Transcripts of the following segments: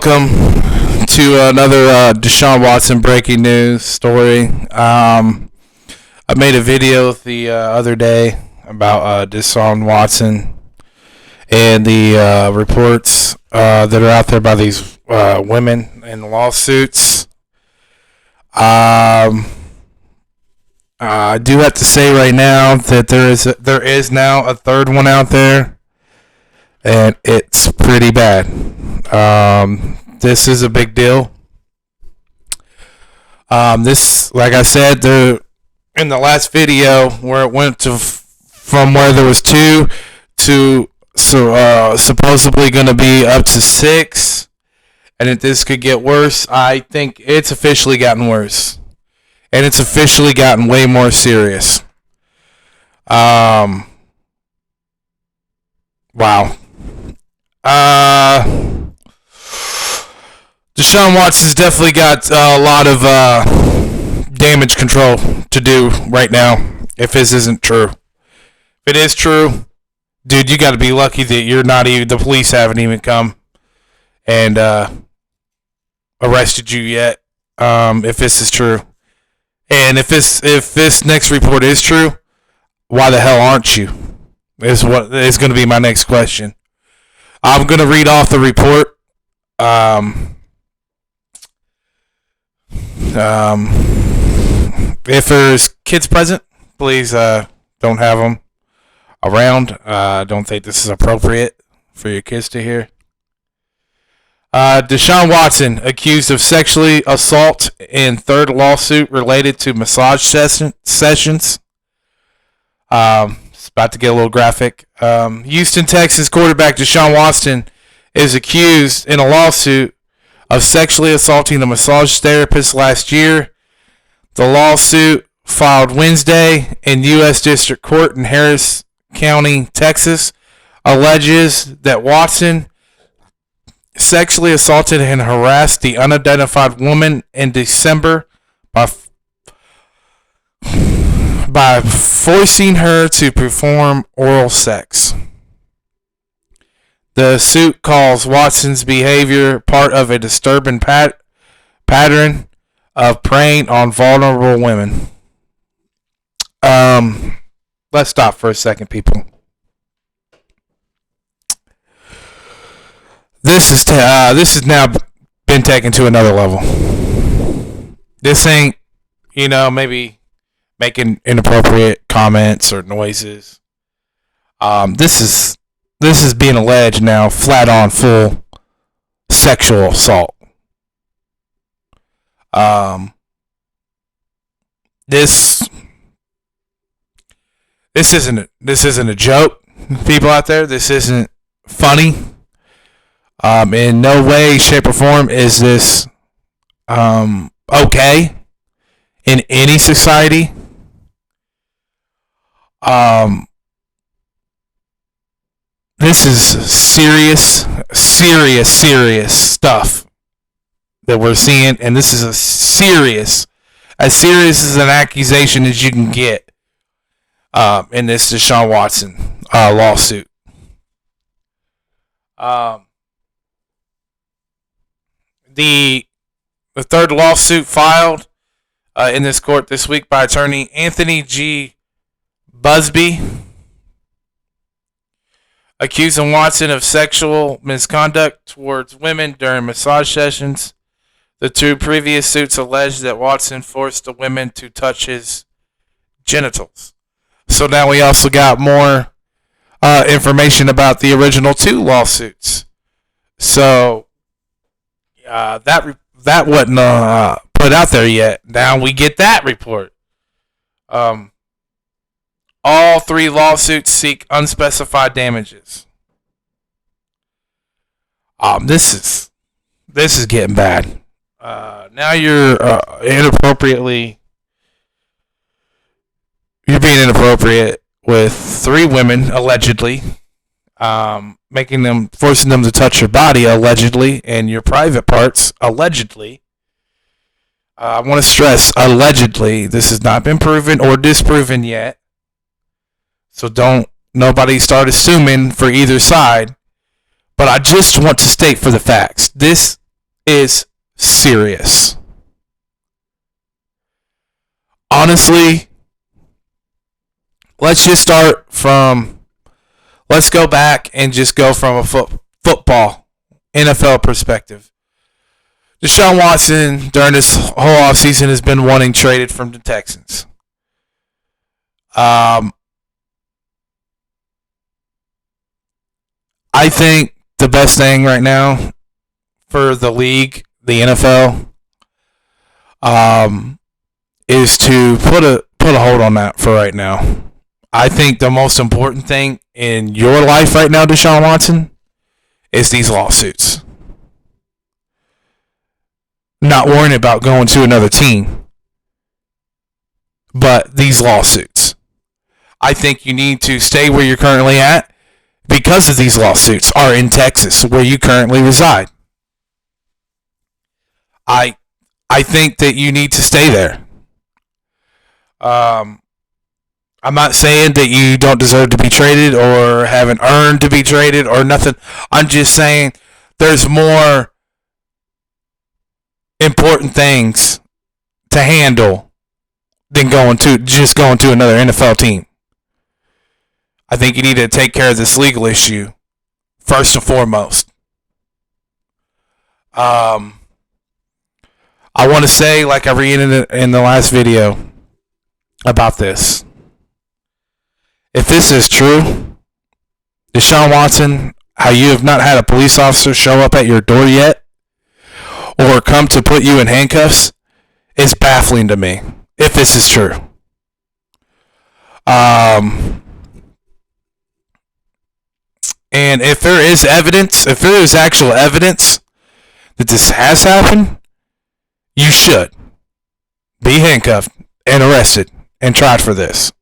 welcome to another Deshaun Watson breaking news story. I made a video the other day about Deshaun Watson and the reports that are out there by these women in lawsuits. I do have to say right now that there is now a third one out there, and it's pretty bad. This is a big deal. This, like I said, in the last video where it went from where there was 2 to supposedly going to be up to 6, and that this could get worse. I think it's officially gotten worse, and it's officially gotten way more serious. Wow. Deshaun Watson's definitely got a lot of damage control to do right now, if this isn't true. If it is true, dude, you got to be lucky that the police haven't even come and arrested you yet, if this is true. And if this next report is true, why the hell aren't you? Is what is going to be my next question. I'm going to read off the report. If there's kids present, please don't have them around. I don't think this is appropriate for your kids to hear. Deshaun Watson accused of sexually assault in third lawsuit related to massage sessions. It's about to get a little graphic. Houston, Texas quarterback Deshaun Watson is accused in a lawsuit of sexually assaulting a massage therapist last year. The lawsuit, filed Wednesday in U.S. District Court in Harris County, Texas, alleges that Watson sexually assaulted and harassed the unidentified woman in December by forcing her to perform oral sex. The suit calls Watson's behavior part of a disturbing pattern of preying on vulnerable women. Let's stop for a second, people. This has now been taken to another level. This ain't, maybe making inappropriate comments or noises. This is being alleged now, flat on full sexual assault. This isn't a joke, people out there. This isn't funny. In no way, shape, or form is this okay in any society. This is serious stuff that we're seeing, and this is as serious as an accusation as you can get in this Deshaun Watson lawsuit. The third lawsuit filed in this court this week by attorney Anthony G. Busby, accusing Watson of sexual misconduct towards women during massage sessions. The 2 previous suits alleged that Watson forced the women to touch his genitals. So now we also got more information about the original 2 lawsuits. So that wasn't put out there yet. Now we get that report. All 3 lawsuits seek unspecified damages. This is getting bad. Now you're being inappropriate with 3 women allegedly, forcing them to touch your body allegedly and your private parts allegedly. I want to stress allegedly. This has not been proven or disproven yet. So nobody start assuming for either side. But I just want to state for the facts. This is serious. Honestly, let's go back and just go from a football, NFL perspective. Deshaun Watson, during this whole offseason, has been wanting traded from the Texans. I think the best thing right now for the league, the NFL, is to put a hold on that for right now. I think the most important thing in your life right now, Deshaun Watson, is these lawsuits. Not worrying about going to another team, but these lawsuits. I think you need to stay where you're currently at because of these lawsuits are in Texas, where you currently reside. I think that you need to stay there. I'm not saying that you don't deserve to be traded or haven't earned to be traded or nothing. I'm just saying there's more important things to handle than going to another NFL team. I think you need to take care of this legal issue first and foremost. I want to say, like I read in the last video about this. If this is true, Deshaun Watson, how you have not had a police officer show up at your door yet or come to put you in handcuffs is baffling to me, if this is true. And if there is actual evidence that this has happened, you should be handcuffed and arrested and tried for this.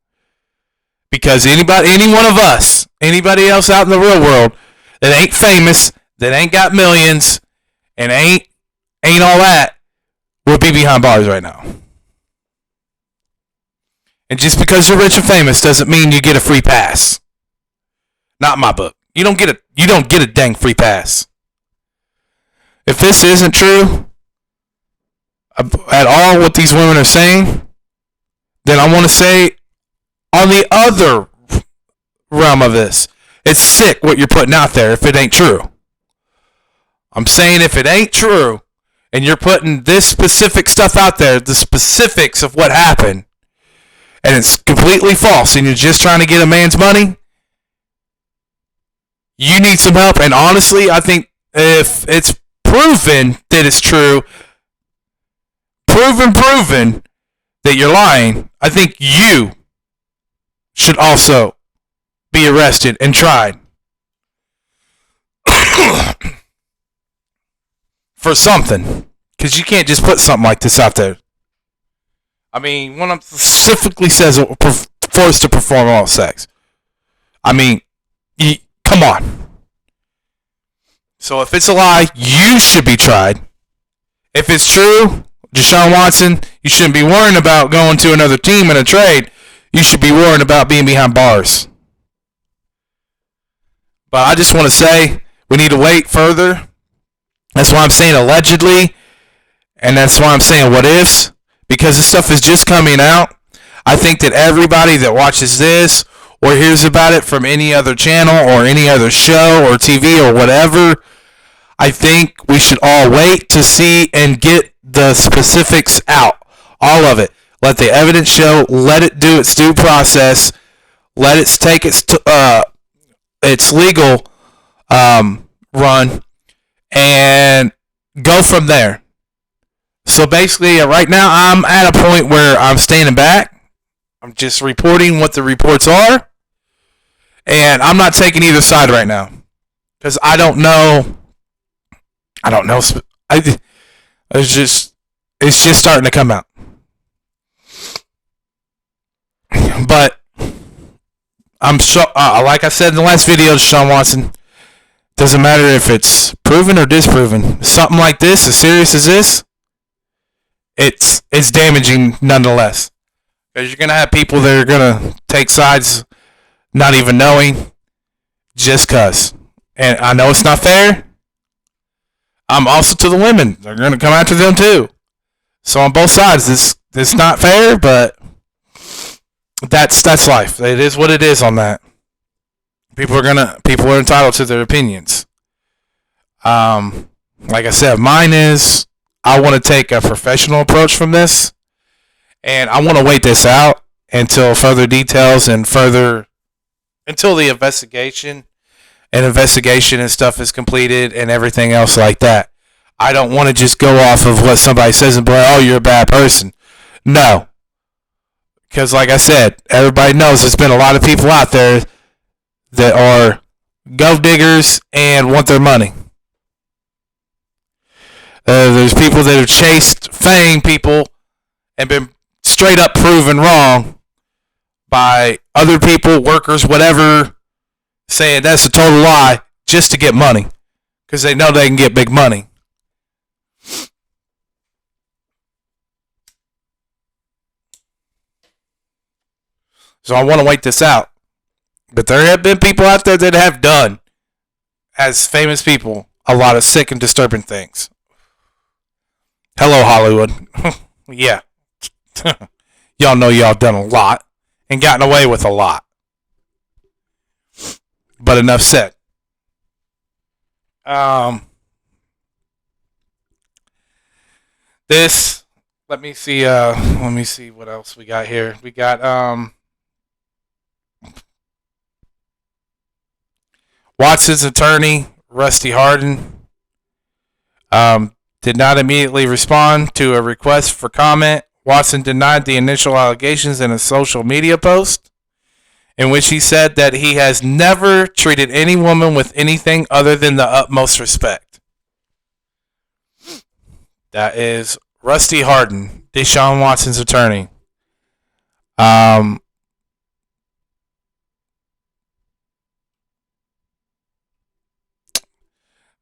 Because any one of us, anybody else out in the real world that ain't famous, that ain't got millions, and ain't all that, will be behind bars right now. And just because you're rich and famous doesn't mean you get a free pass. Not in my book. You don't get a dang free pass. If this isn't true at all what these women are saying, then I want to say on the other realm of this, it's sick what you're putting out there if it ain't true. I'm saying if it ain't true and you're putting this specific stuff out there, the specifics of what happened, and it's completely false and you're just trying to get a man's money, you need some help. And honestly, I think if it's proven that it's true, proven that you're lying, I think you should also be arrested and tried for something. Because you can't just put something like this out there. I mean, one of them specifically says forced to perform oral sex. I mean, come on. So if it's a lie, you should be tried. If it's true, Deshaun Watson, you shouldn't be worrying about going to another team in a trade. You should be worrying about being behind bars. But I just want to say we need to wait further. That's why I'm saying allegedly. And that's why I'm saying what ifs. Because this stuff is just coming out. I think that everybody that watches this or hears about it from any other channel or any other show or TV or whatever, I think we should all wait to see and get the specifics out. All of it. Let the evidence show. Let it do its due process. Let it take its legal run and go from there. So basically, right now, I'm at a point where I'm standing back. I'm just reporting what the reports are. And I'm not taking either side right now. Because I don't know. It's just starting to come out. But I'm sure, like I said in the last video, Deshaun Watson, doesn't matter if it's proven or disproven. Something like this, as serious as this, it's damaging nonetheless. Because you're going to have people that are going to take sides not even knowing just because. And I know it's not fair. Also to the women, they're going to come after them too. So on both sides, it's not fair, but that's life. It is what it is on that. People are entitled to their opinions. Like I said, mine is I want to take a professional approach from this, and I want to wait this out until further details and until the investigation and stuff is completed and everything else like that. I don't want to just go off of what somebody says and be like, oh, you're a bad person. No. Because like I said, everybody knows there's been a lot of people out there that are gold diggers and want their money. There's people that have chased fame people and been straight up proven wrong by other people, workers, whatever, saying that's a total lie just to get money because they know they can get big money. So I want to wait this out. But there have been people out there that have done, as famous people, a lot of sick and disturbing things. Hello, Hollywood. Yeah. Y'all know y'all done a lot and gotten away with a lot. But enough said. This, let me see what else we got here. We got Watson's attorney, Rusty Hardin, did not immediately respond to a request for comment. Watson denied the initial allegations in a social media post in which he said that he has never treated any woman with anything other than the utmost respect. That is Rusty Hardin, Deshaun Watson's attorney.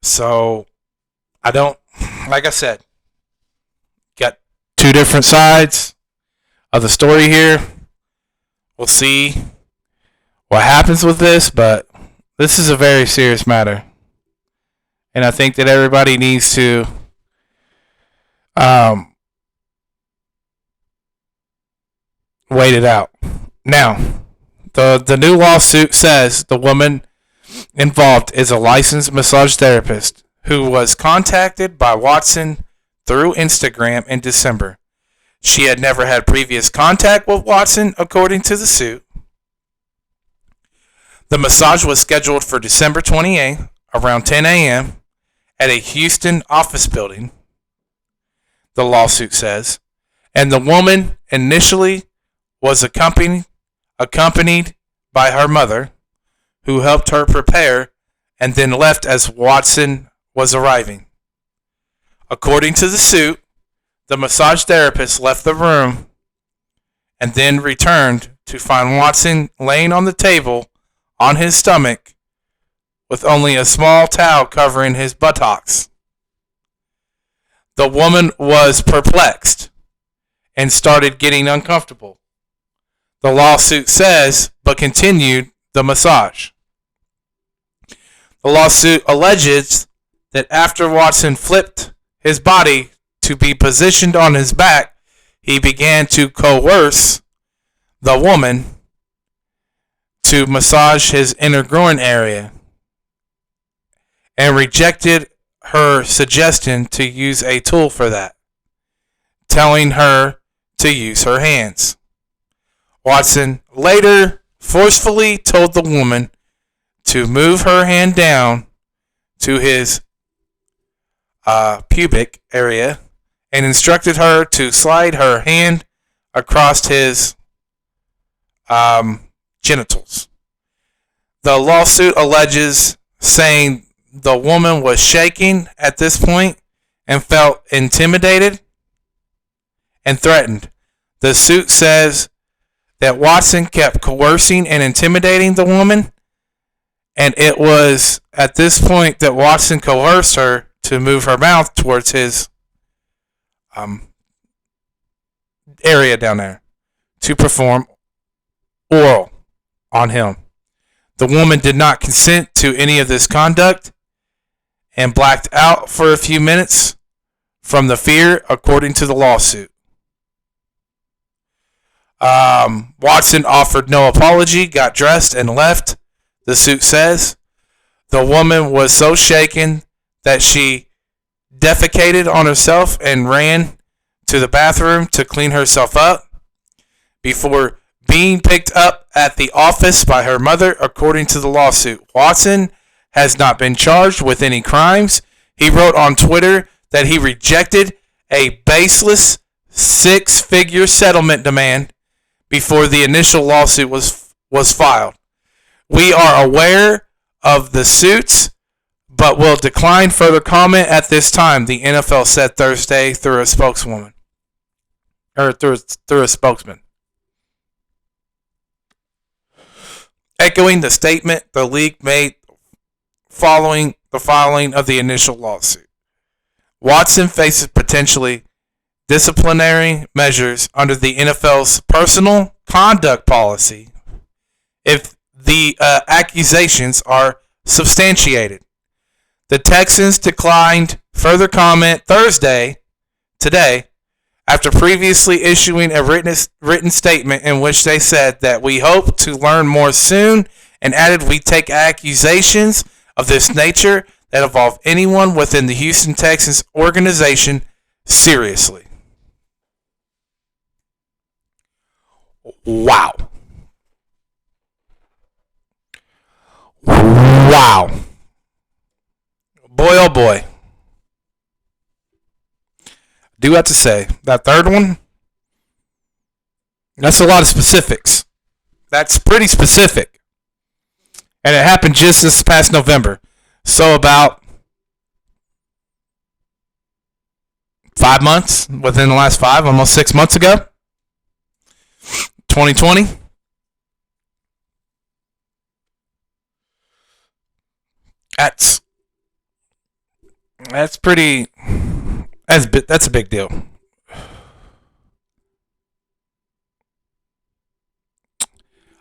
So, like I said, got two different sides of the story here. We'll see what happens with this, but this is a very serious matter. And I think that everybody needs to wait it out. Now, the new lawsuit says the woman involved is a licensed massage therapist who was contacted by Watson through Instagram in December. She had never had previous contact with Watson, according to the suit. The massage was scheduled for December 28th, around 10 a.m., at a Houston office building, the lawsuit says, and the woman initially was accompanied by her mother, who helped her prepare and then left as Watson was arriving. According to the suit, the massage therapist left the room and then returned to find Watson laying on the table on his stomach with only a small towel covering his buttocks. The woman was perplexed and started getting uncomfortable. The lawsuit says, but continued the massage. The lawsuit alleges that after Watson flipped his body to be positioned on his back, he began to coerce the woman to massage his inner groin area and rejected her suggestion to use a tool for that, telling her to use her hands. Watson later forcefully told the woman to move her hand down to his pubic area and instructed her to slide her hand across his genitals. The lawsuit alleges saying the woman was shaking at this point and felt intimidated and threatened. The suit says that Watson kept coercing and intimidating the woman, and it was at this point that Watson coerced her to move her mouth towards his area down there to perform oral on him. The woman did not consent to any of this conduct and blacked out for a few minutes from the fear, according to the lawsuit. Watson offered no apology, got dressed, and left, the suit says. The woman was so shaken that she defecated on herself and ran to the bathroom to clean herself up before being picked up at the office by her mother, according to the lawsuit. Watson has not been charged with any crimes. He wrote on Twitter that he rejected a baseless six-figure settlement demand before the initial lawsuit was filed. We are aware of the suits, but will decline further comment at this time, the NFL said Thursday through a spokeswoman. Or through a spokesman. Echoing the statement the league made following the filing of the initial lawsuit. Watson faces potentially disciplinary measures under the NFL's personal conduct policy if the accusations are substantiated. The Texans declined further comment today, after previously issuing a written statement in which they said that we hope to learn more soon, and added we take accusations of this nature that involve anyone within the Houston Texans organization seriously. Wow. Wow. Boy, oh boy. Do have to say, that third one, that's a lot of specifics. That's pretty specific. And it happened just this past November. So about 5 months, within the last 5, almost 6 months ago. 2020. That's pretty. That's a big deal.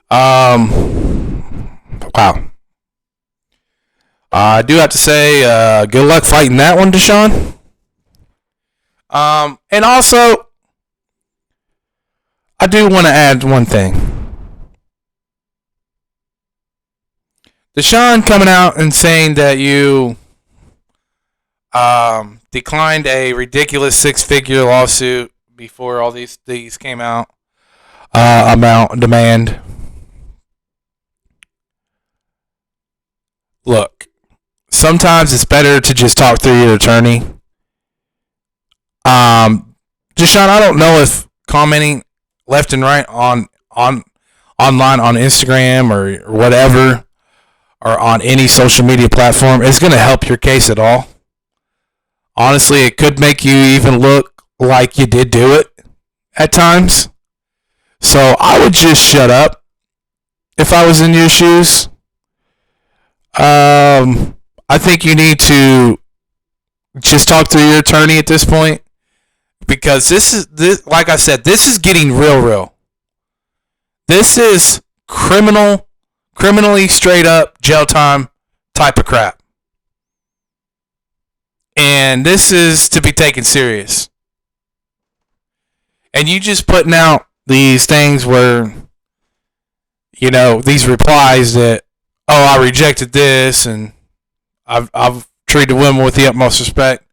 Wow. I do have to say, good luck fighting that one, Deshaun. And also, I do want to add one thing. Deshaun coming out and saying that you declined a ridiculous six-figure lawsuit before all these came out. Demand. Look, sometimes it's better to just talk through your attorney. Deshaun, I don't know if commenting left and right on online on Instagram or whatever, or on any social media platform is going to help your case at all. Honestly, it could make you even look like you did do it at times. So I would just shut up if I was in your shoes. I think you need to just talk to your attorney at this point, because this, like I said, this is getting real. This is criminally straight up jail time type of crap. And this is to be taken serious. And you just putting out these things where, you know, these replies that, oh, I rejected this and I've treated women with the utmost respect.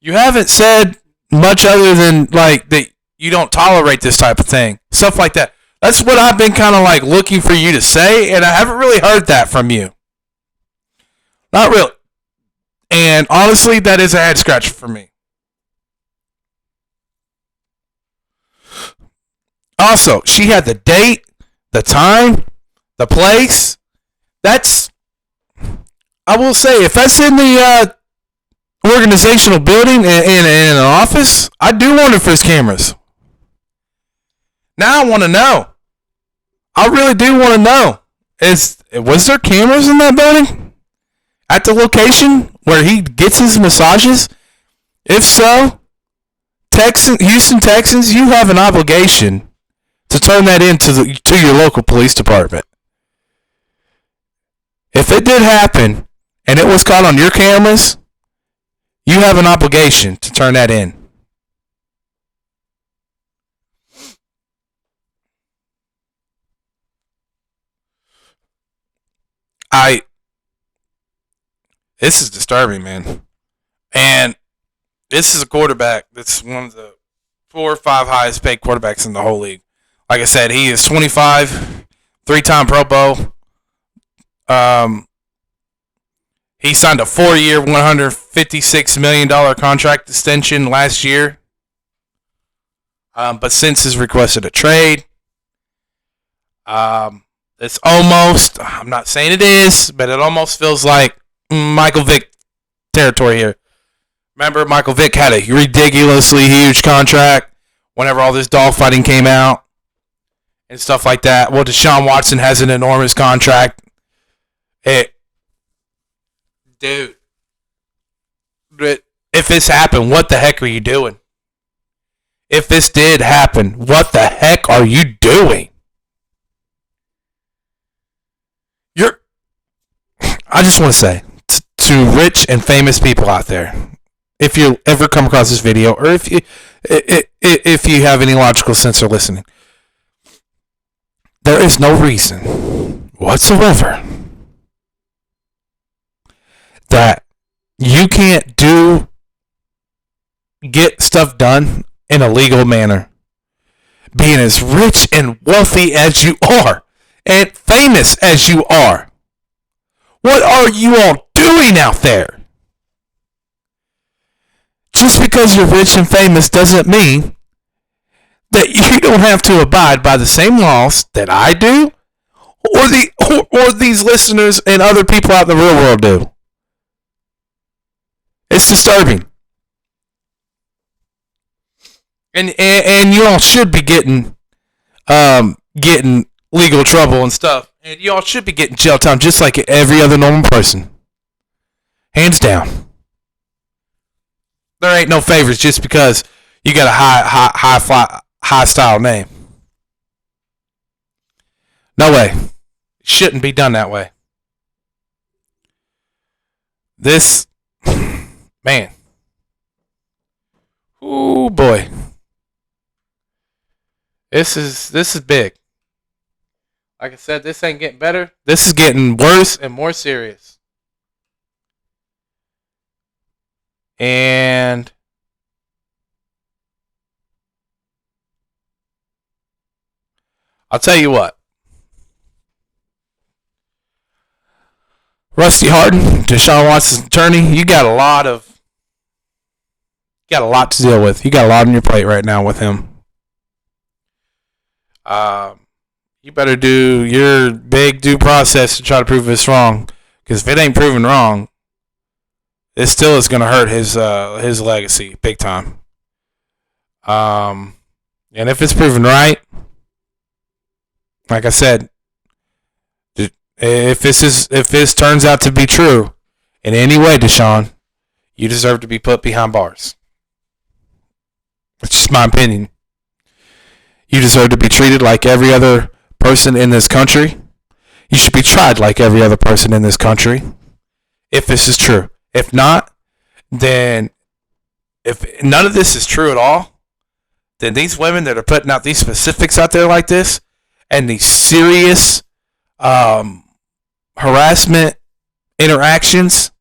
You haven't said much other than like that you don't tolerate this type of thing. Stuff like that. That's what I've been kind of like looking for you to say, and I haven't really heard that from you. Not really. And honestly, that is a head scratcher for me. Also, she had the date, the time, the place. That's, I will say, if that's in the organizational building in an office, I do wonder if there's cameras. Now I want to know. I really do want to know. Was there cameras in that building? At the location where he gets his massages? If so, Houston Texans, you have an obligation to turn that in to your local police department. If it did happen and it was caught on your cameras, you have an obligation to turn that in. This is disturbing, man. And this is a quarterback that's one of the 4 or 5 highest paid quarterbacks in the whole league. Like I said, he is 25, 3-time Pro Bowl. He signed a 4-year, $156 million contract extension last year. But since has requested a trade. It's almost, I'm not saying it is, but it almost feels like Michael Vick territory here. Remember, Michael Vick had a ridiculously huge contract whenever all this dogfighting came out and stuff like that. Well, Deshaun Watson has an enormous contract. Dude, if this happened, what the heck are you doing? If this did happen, what the heck are you doing? I just want to say to rich and famous people out there, if you ever come across this video, or if you have any logical sense or listening, there is no reason whatsoever that you can't get stuff done in a legal manner, being as rich and wealthy as you are and famous as you are. What are you all doing out there? Just because you're rich and famous doesn't mean that you don't have to abide by the same laws that I do, or these listeners and other people out in the real world do. It's disturbing. And you all should be getting legal trouble and stuff. And y'all should be getting jail time just like every other normal person. Hands down. There ain't no favors just because you got a high style name. No way. It shouldn't be done that way. This, man. Ooh, boy. This is big. Like I said, this ain't getting better. This is getting worse and more serious. And I'll tell you what. Rusty Hardin, Deshaun Watson's attorney, you got a lot to deal with. You got a lot on your plate right now with him. You better do your big due process to try to prove this wrong. Because if it ain't proven wrong, it still is going to hurt his legacy big time. And if it's proven right, like I said, if this turns out to be true in any way, Deshaun, you deserve to be put behind bars. That's just my opinion. You deserve to be treated like every other person in this country. You should be tried like every other person in this country. If this is true. If not, then if none of this is true at all, then these women that are putting out these specifics out there like this and these serious harassment interactions,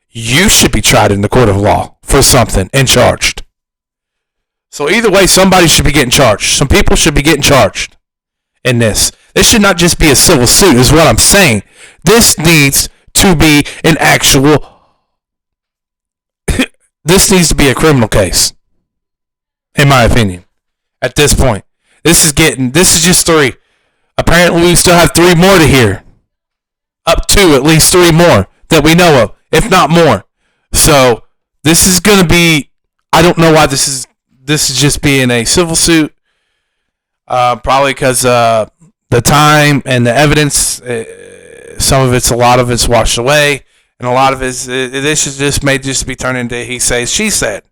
you should be tried in the court of law for something and charged. So either way, somebody should be getting charged. Some people should be getting charged in this. This should not just be a civil suit, is what I'm saying. This needs to be an actual... This needs to be a criminal case, in my opinion, at this point. This is just 3. Apparently, we still have 3 more to hear. Up to at least 3 more that we know of, if not more. So, this is going to be... I don't know why this is just being a civil suit. Probably because the time and the evidence, a lot of it's washed away. And a lot of this may just be turned into he says, she said.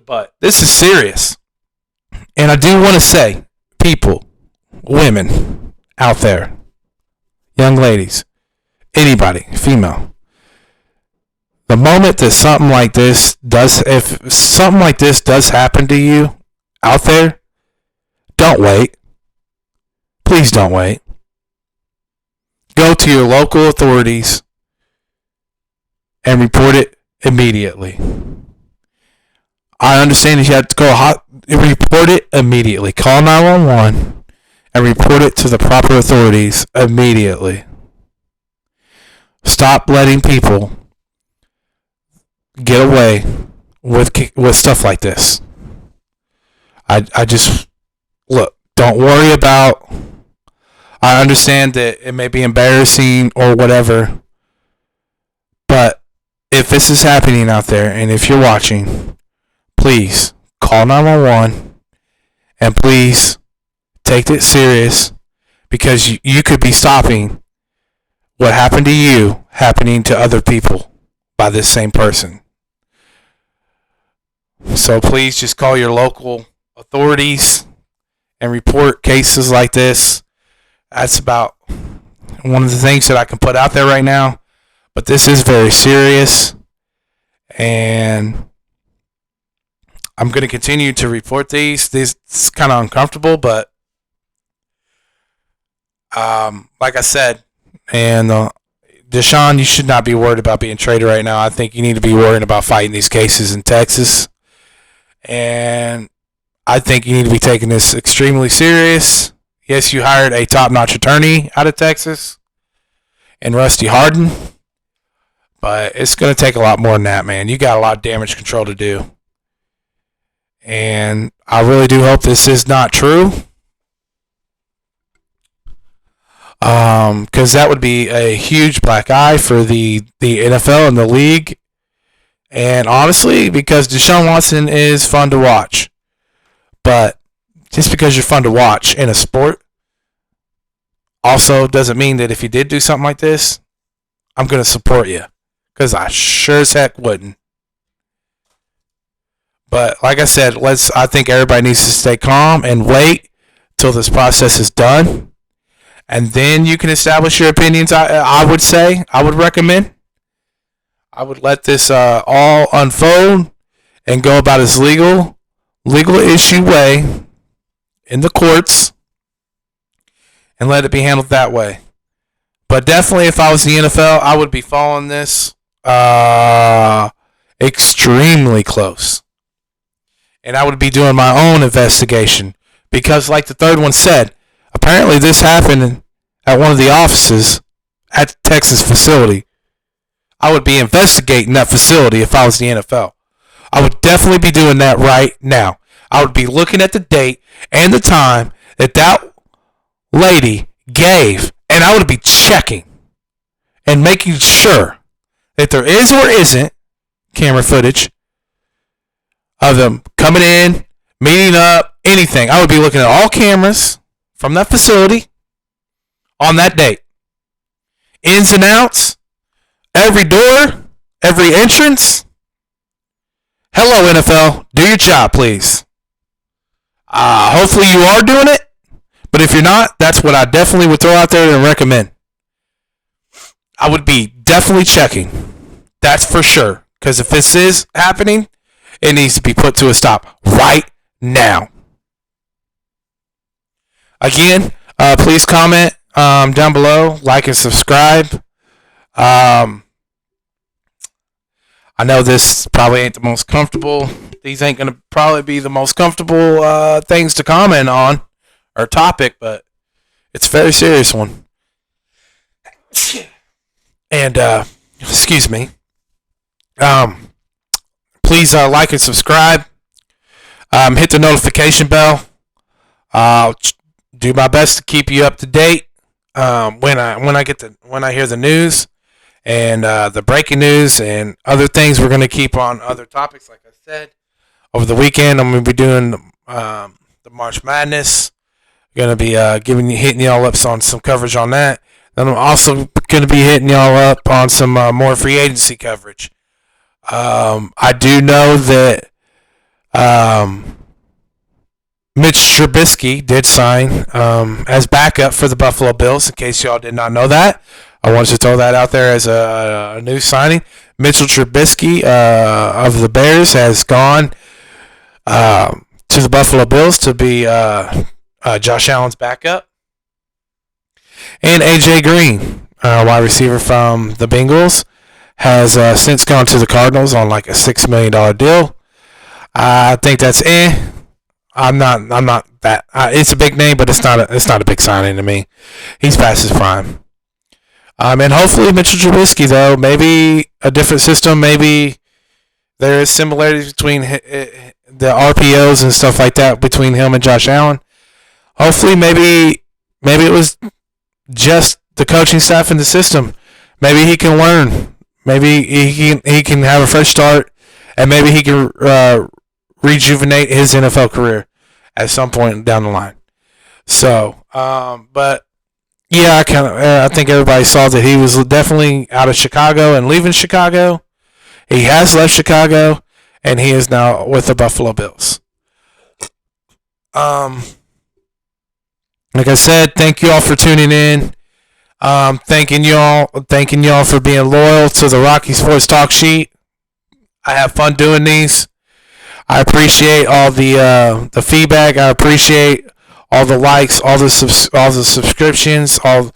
But this is serious. And I do want to say, people, women out there, young ladies, Anybody, female. The moment that something like this if something like this does happen to you out there, don't wait. Please don't wait. Go to your local authorities and report it immediately. I understand that you have to report it immediately. Call 911 and report it to the proper authorities immediately. Stop letting people get away with stuff like this. I just, look, don't worry about, I understand that it may be embarrassing or whatever, but if this is happening out there and if you're watching, please call 911 and please take it serious, because you could be stopping what happened to you happening to other people by this same person. So please just call your local authorities and report cases like this. That's about one of the things that I can put out there right now. But this is very serious, and I'm going to continue to report these. This is kind of uncomfortable, but like I said, and Deshaun, you should not be worried about being traded right now. I think you need to be worrying about fighting these cases in Texas, and I think you need to be taking this extremely serious. Yes, you hired a top-notch attorney out of Texas and Rusty Hardin, but it's going to take a lot more than that, man. You got a lot of damage control to do. And I really do hope this is not true. Because that would be a huge black eye for the NFL and the league. And honestly, because Deshaun Watson is fun to watch. But just because you're fun to watch in a sport also doesn't mean that if you did do something like this, I'm going to support you. Because I sure as heck wouldn't. But like I said, I think everybody needs to stay calm and wait till this process is done. And then you can establish your opinions. I would say, I would recommend. I would let this all unfold and go about its legal issue way in the courts and let it be handled that way. But definitely, if I was the NFL, I would be following this extremely close. And I would be doing my own investigation. Because like the third one said, apparently this happened at one of the offices at the Texas facility. I would be investigating that facility if I was the NFL. I would definitely be doing that right now. I would be looking at the date and the time that lady gave, and I would be checking and making sure that there is or isn't camera footage of them coming in, meeting up, anything. I would be looking at all cameras from that facility on that date. Ins and outs, every door, every entrance. Hello, NFL. Do your job, please. Hopefully you are doing it. But if you're not, that's what I definitely would throw out there and recommend. I would be definitely checking. That's for sure. Because if this is happening, it needs to be put to a stop right now. Again, please comment down below, like and subscribe. I know this probably ain't the most comfortable. These ain't going to probably be the most comfortable things to comment on or topic, but it's a very serious one. And, excuse me. Please like and subscribe. Hit the notification bell. I'll do my best to keep you up to date when I hear the news and the breaking news and other things. We're going to keep on other topics, like I said. Over the weekend, I'm going to be doing the March Madness. Going to be hitting y'all up on some coverage on that. Then I'm also going to be hitting y'all up on some more free agency coverage. I do know that Mitch Trubisky did sign as backup for the Buffalo Bills, in case y'all did not know that. I wanted to throw that out there as a new signing. Mitchell Trubisky of the Bears has gone to the Buffalo Bills to be Josh Allen's backup. And A.J. Green, wide receiver from the Bengals, has since gone to the Cardinals on like a $6 million deal. I think that's I'm not that. It's a big name, but it's not a big signing to me. He's past his prime. And hopefully Mitchell Trubisky, though, maybe a different system. Maybe there is similarities between the RPOs and stuff like that between him and Josh Allen. Hopefully, maybe it was just the coaching staff and the system. Maybe he can learn. Maybe he can have a fresh start, and maybe he can rejuvenate his NFL career at some point down the line. So, but yeah, I think everybody saw that he was definitely out of Chicago and leaving Chicago. He has left Chicago, and he is now with the Buffalo Bills. Like I said, thank you all for tuning in. Thanking y'all for being loyal to the Rocky Sports Talk Sheet. I have fun doing these. I appreciate all the feedback. I appreciate all the likes, all the subscriptions, all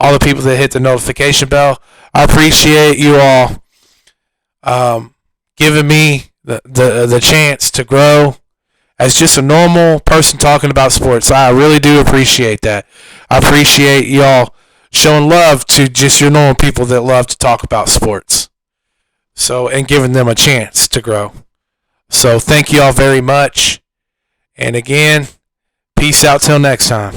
the people that hit the notification bell. I appreciate you all giving me the chance to grow as just a normal person talking about sports. I really do appreciate that. I appreciate y'all showing love to just your normal people that love to talk about sports. So, and giving them a chance to grow. So, thank you all very much. And again, peace out till next time.